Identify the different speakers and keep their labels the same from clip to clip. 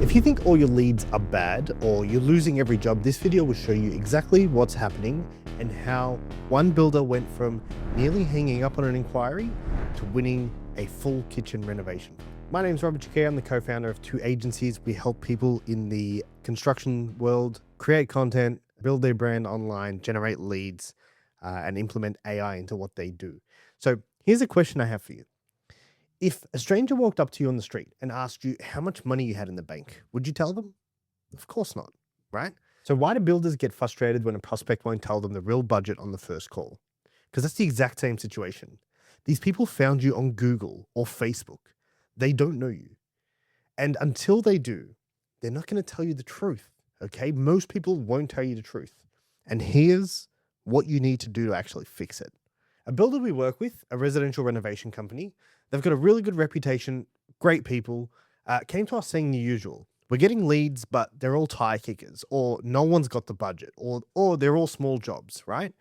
Speaker 1: If you think all your leads are bad or you're losing every job, this video will show you exactly what's happening and how one builder went from nearly hanging up on an inquiry to winning a full kitchen renovation. My name is Robert Chakir. I'm the co-founder of two agencies. We help people in the construction world create content, build their brand online, generate leads, and implement AI into what they do. So here's a question I have for you. If a stranger walked up to you on the street and asked you how much money you had in the bank, would you tell them? Of course not, right? So why do builders get frustrated when a prospect won't tell them the real budget on the first call? Because that's the exact same situation. These people found you on Google or Facebook. They don't know you. And until they do, they're not going to tell you the truth, okay? Most people won't tell you the truth. And here's what you need to do to actually fix it. A builder we work with, a residential renovation company, they've got a really good reputation, great people, came to us saying the usual. We're getting leads, but they're all tire kickers, or no one's got the budget, or they're all small jobs, right?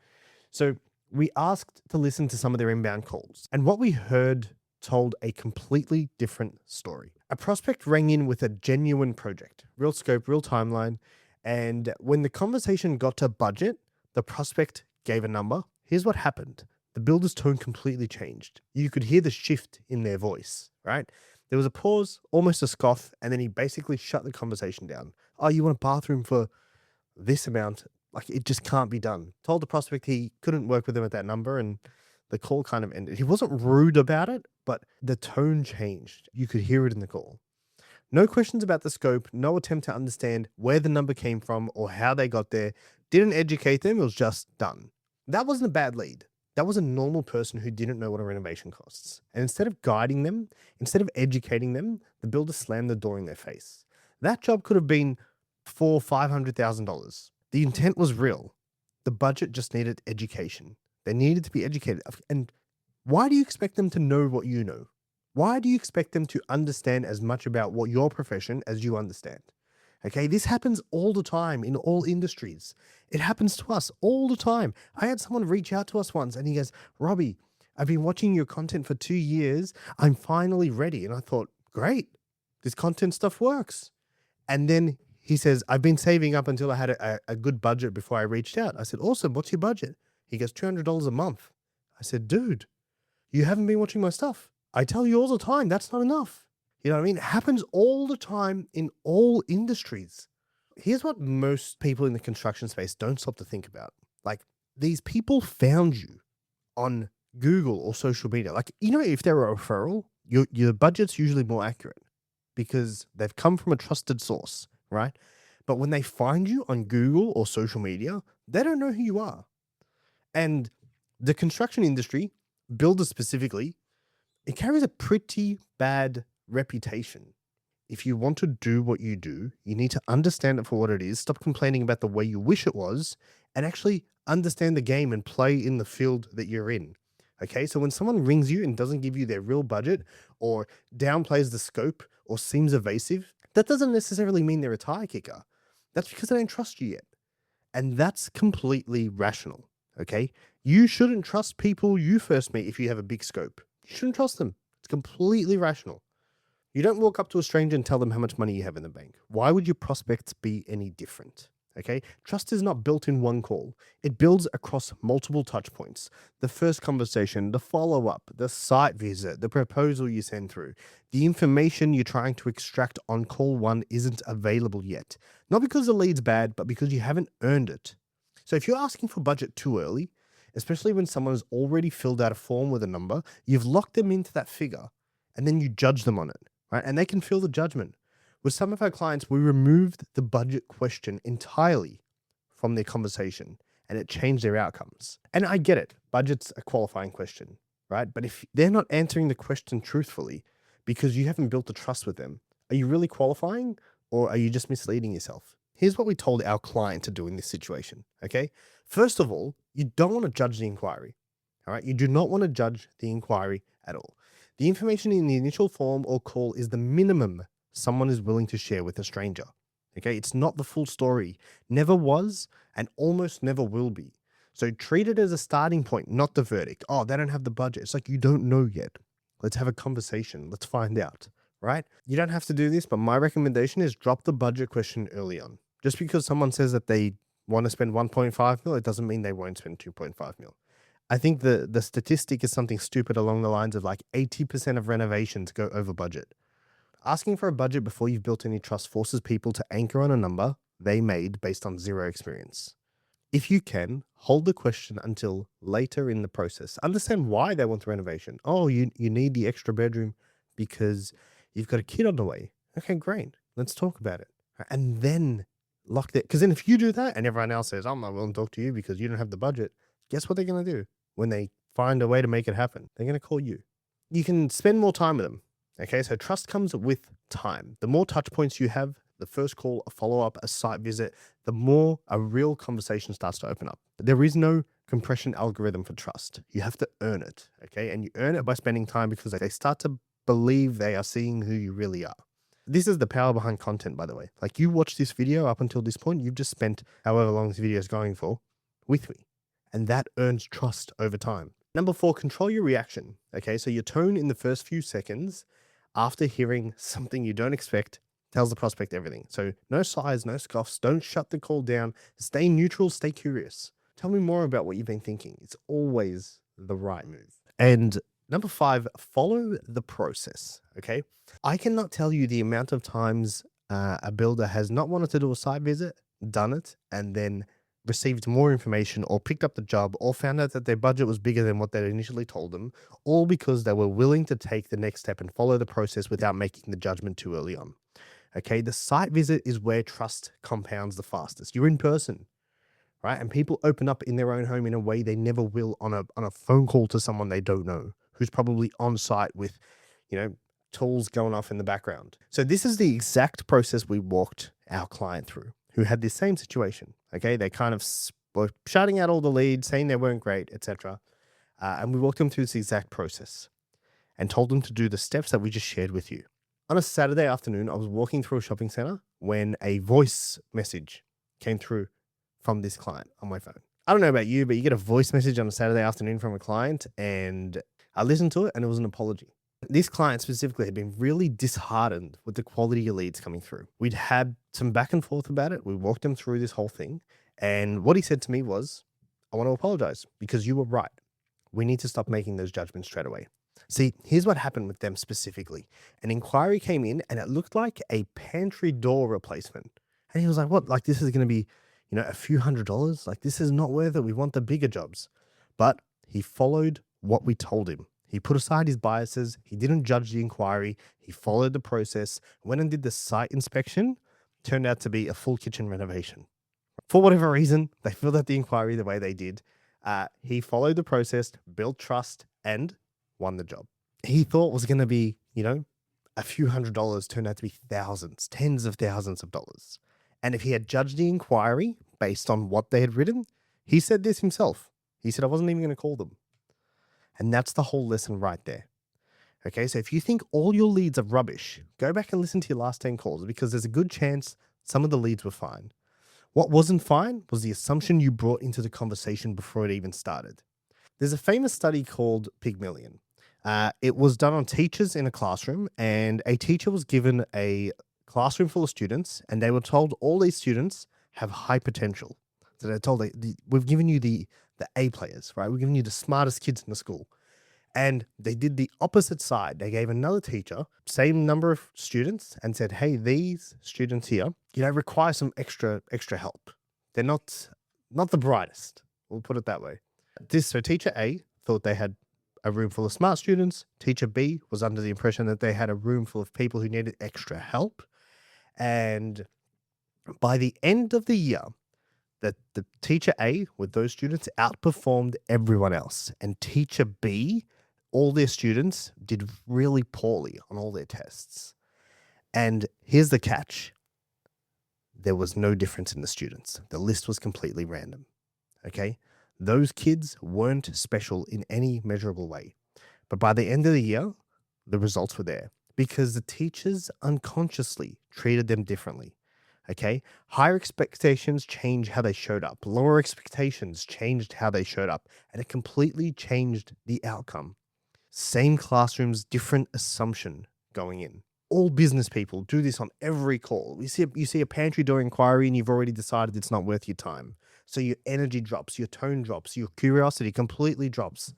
Speaker 1: So we asked to listen to some of their inbound calls, and what we heard told a completely different story. A prospect rang in with a genuine project, real scope, real timeline, and when the conversation got to budget, the prospect gave a number. Here's what happened. The builder's tone completely changed. You could hear the shift in their voice, right? There was a pause, almost a scoff, and then he basically shut the conversation down. Oh, you want a bathroom for this amount? Like, it just can't be done. Told the prospect he couldn't work with him at that number, and the call kind of ended. He wasn't rude about it, but the tone changed. You could hear it in the call. No questions about the scope, no attempt to understand where the number came from or how they got there. Didn't educate them, it was just done. That wasn't a bad lead. That was a normal person who didn't know what a renovation costs. And instead of guiding them, instead of educating them, the builder slammed the door in their face. That job could have been $500,000. The intent was real. The budget just needed education. They needed to be educated. And why do you expect them to know what you know? Why do you expect them to understand as much about what your profession as you understand? Okay, this happens all the time in all industries. It happens to us all the time. I had someone reach out to us once and he goes, Robbie, I've been watching your content for 2 years. I'm finally ready. And I thought, great, this content stuff works. And then he says, I've been saving up until I had a good budget before I reached out. I said, awesome, what's your budget? He goes, $200 a month. I said, dude, you haven't been watching my stuff. I tell you all the time, that's not enough. You know what I mean? It happens all the time in all industries. Here's what most people in the construction space don't stop to think about. Like, these people found you on Google or social media. Like, you know, if they're a referral, your budget's usually more accurate because they've come from a trusted source, right? But when they find you on Google or social media, they don't know who you are. And the construction industry, builders specifically, it carries a pretty bad reputation. If you want to do what you do, you need to understand it for what it is, stop complaining about the way you wish it was, and actually understand the game and play in the field that you're in. Okay, so when someone rings you and doesn't give you their real budget or downplays the scope or seems evasive, that doesn't necessarily mean they're a tire kicker. That's because they don't trust you yet. And that's completely rational. Okay, you shouldn't trust people you first meet if you have a big scope. You shouldn't trust them. It's completely rational. You don't walk up to a stranger and tell them how much money you have in the bank. Why would your prospects be any different? Okay, trust is not built in one call. It builds across multiple touch points. The first conversation, the follow-up, the site visit, the proposal you send through. The information you're trying to extract on call one isn't available yet. Not because the lead's bad, but because you haven't earned it. So if you're asking for budget too early, especially when someone has already filled out a form with a number, you've locked them into that figure and then you judge them on it, right? And they can feel the judgment. With some of our clients, we removed the budget question entirely from their conversation and it changed their outcomes. And I get it. Budget's a qualifying question, right? But if they're not answering the question truthfully because you haven't built the trust with them, are you really qualifying or are you just misleading yourself? Here's what we told our client to do in this situation, okay? First of all, you don't want to judge the inquiry, all right? You do not want to judge the inquiry at all. The information in the initial form or call is the minimum someone is willing to share with a stranger, okay? It's not the full story, never was, and almost never will be. So treat it as a starting point, not the verdict. Oh, they don't have the budget. It's like, you don't know yet. Let's have a conversation. Let's find out, right? You don't have to do this, but my recommendation is drop the budget question early on. Just because someone says that they want to spend 1.5 mil, it doesn't mean they won't spend 2.5 mil. I think the statistic is something stupid along the lines of like 80% of renovations go over budget. Asking for a budget before you've built any trust forces people to anchor on a number they made based on zero experience. If you can, hold the question until later in the process. Understand why they want the renovation. Oh, you need the extra bedroom because you've got a kid on the way. Okay, great. Let's talk about it. And then lock that. Because then if you do that and everyone else says, I'm not willing to talk to you because you don't have the budget, guess what they're going to do when they find a way to make it happen? They're going to call you. You can spend more time with them. Okay, so trust comes with time. The more touch points you have, the first call, a follow up, a site visit, the more a real conversation starts to open up. There is no compression algorithm for trust. You have to earn it. Okay, and you earn it by spending time because they start to believe they are seeing who you really are. This is the power behind content, by the way. Like, you watch this video up until this point, you've just spent however long this video is going for with me. And that earns trust over time. Number 4, control your reaction. Okay, so your tone in the first few seconds after hearing something you don't expect tells the prospect everything. So no sighs, no scoffs, don't shut the call down. Stay neutral, stay curious. Tell me more about what you've been thinking. It's always the right move. And number 5, follow the process. Okay, I cannot tell you the amount of times a builder has not wanted to do a site visit, done it, and then received more information or picked up the job or found out that their budget was bigger than what they'd initially told them, all because they were willing to take the next step and follow the process without making the judgment too early on. Okay, the site visit is where trust compounds the fastest. You're in person, right? And people open up in their own home in a way they never will on a phone call to someone they don't know, who's probably on site with, tools going off in the background. So this is the exact process we walked our client through, who had this same situation. Okay, they kind of were shouting out all the leads, saying they weren't great, etc. And we walked them through this exact process and told them to do the steps that we just shared with you. On a Saturday afternoon, I was walking through a shopping center when a voice message came through from this client on my phone. I don't know about you, but you get a voice message on a Saturday afternoon from a client, and I listened to it and it was an apology. This client specifically had been really disheartened with the quality of leads coming through. We'd had some back and forth about it. We walked him through this whole thing. And what he said to me was, I want to apologize because you were right. We need to stop making those judgments straight away. See, here's what happened with them specifically. An inquiry came in and it looked like a pantry door replacement. And he was like, what? Like, this is going to be, a few $100s? Like, this is not worth it. We want the bigger jobs. But he followed what we told him. He put aside his biases. He didn't judge the inquiry. He followed the process, went and did the site inspection. Turned out to be a full kitchen renovation. For whatever reason, they filled out the inquiry the way they did. He followed the process, built trust, and won the job. He thought was going to be, a few $100s, turned out to be thousands, tens of thousands of dollars. And if he had judged the inquiry based on what they had written, he said this himself. He said, I wasn't even going to call them. And that's the whole lesson right there. Okay, so if you think all your leads are rubbish, go back and listen to your last 10 calls because there's a good chance some of the leads were fine. What wasn't fine was the assumption you brought into the conversation before it even started. There's a famous study called Pygmalion. It was done on teachers in a classroom, and a teacher was given a classroom full of students, and they were told all these students have high potential. So they're told, we've given you the A players, right? We've given you the smartest kids in the school. And they did the opposite side. They gave another teacher, same number of students, and said, hey, these students here, require some extra help. They're not the brightest. We'll put it that way. So teacher A thought they had a room full of smart students. Teacher B was under the impression that they had a room full of people who needed extra help. And by the end of the year, that the teacher A with those students outperformed everyone else. And teacher B, all their students did really poorly on all their tests. And here's the catch. There was no difference in the students. The list was completely random. Okay? Those kids weren't special in any measurable way. But by the end of the year, the results were there because the teachers unconsciously treated them differently. Okay, higher expectations change how they showed up. Lower expectations changed how they showed up, and it completely changed the outcome. Same classrooms, different assumption going in. All business people do this on every call. You see a pantry door inquiry and you've already decided it's not worth your time. So your energy drops, your tone drops, your curiosity completely drops,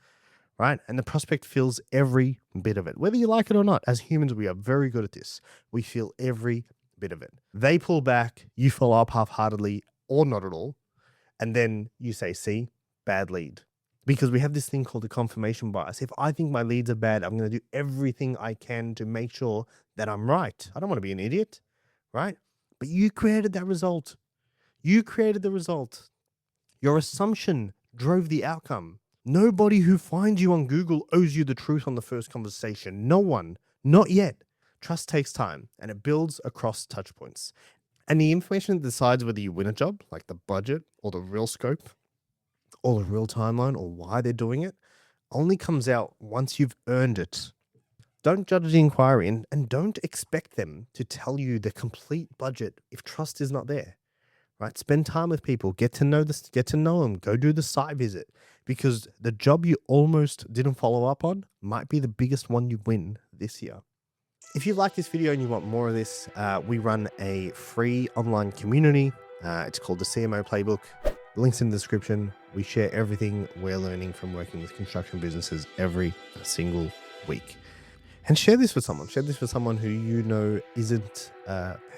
Speaker 1: right? And the prospect feels every bit of it, whether you like it or not. As humans, we are very good at this. We feel every bit of it. They pull back, you follow up half-heartedly or not at all. And then you say, see, bad lead. Because we have this thing called the confirmation bias. If I think my leads are bad, I'm going to do everything I can to make sure that I'm right. I don't want to be an idiot, right? But you created that result. You created the result. Your assumption drove the outcome. Nobody who finds you on Google owes you the truth on the first conversation. No one. Not yet. Trust takes time and it builds across touch points. And the information that decides whether you win a job, like the budget or the real scope or the real timeline or why they're doing it, only comes out once you've earned it. Don't judge the inquiry and don't expect them to tell you the complete budget if trust is not there. Right? Spend time with people, get to know them, go do the site visit, because the job you almost didn't follow up on might be the biggest one you win this year. If you like this video and you want more of this, we run a free online community. It's called the CMO Playbook. The link's in the description. We share everything we're learning from working with construction businesses every single week. And share this with someone. Share this with someone who you know isn't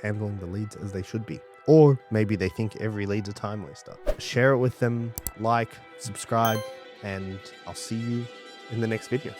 Speaker 1: handling the leads as they should be. Or maybe they think every lead's a time waster. Share it with them, like, subscribe, and I'll see you in the next video.